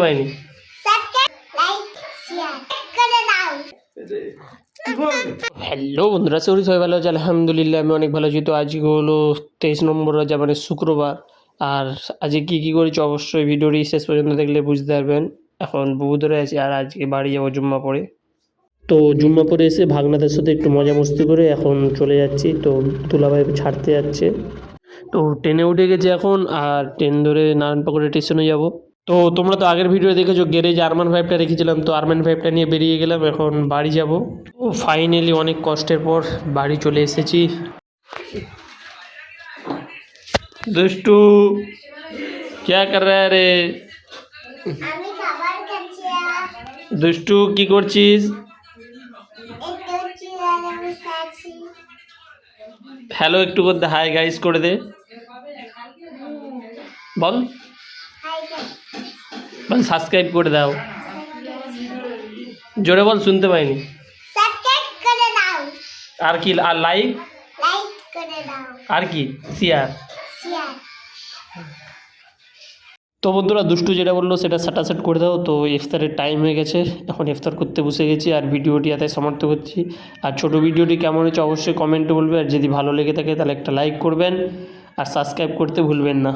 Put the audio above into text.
হয়নি। হ্যালো বন্ধুরা, সবাই ভালো আছে? আলহামদুলিল্লাহ আমি অনেক ভালো আছি। তো আজকে হলো 23 নম্বর রোজা, মানে শুক্রবার। আর আজকে কী করেছি অবশ্যই ভিডিওটি শেষ পর্যন্ত দেখলে বুঝতে পারবেন। এখন বুবু ধরে আছি আর আজকে বাড়ি যাবো জুম্মা পড়ে। তো জুম্মা পড়ে এসে ভাগনাদের সাথে একটু মজা মস্তি করে এখন চলে যাচ্ছি। তো দুলাভাই ছাড়তে যাচ্ছে। তো ট্রেনে উঠে গেছি এখন, আর ট্রেন ধরে নারায়ণপুকুর স্টেশনে যাব। তো তোমরা তো আগের ভিডিও দেখেছো, গ্যারেজে R15টা রেখেছিলাম, তো R15টা নিয়ে বেরিয়ে গেলাম, এখন বাড়ি যাব। ও ফাইনালি অনেক কষ্টের পর বাড়ি চলে এসেছি। দুষ্টু क्या कर रहा है रे? দুষ্টু কি করছিস? হ্যালো একটু করে দে, হাই গাইস করে দে, বল বল সাবস্ক্রাইব করে দাও, জোরে বল, শুনতে পাইনি। আর কি? আর লাইক আর কি? শেয়ার। তো বন্ধুরা, দুষ্টু যেটা বললো সেটা সেট করে দাও। তো ইফতারের টাইম হয়ে গেছে, এখন ইফতার করতে বসে গেছি আর ভিডিওটি এতে সমাপ্ত করছি। আর ছোটো ভিডিওটি কেমন হয়েছে অবশ্যই কমেন্টে বলবে, আর যদি ভালো লেগে থাকে তাহলে একটা লাইক করবেন আর সাবস্ক্রাইব করতে ভুলবেন না।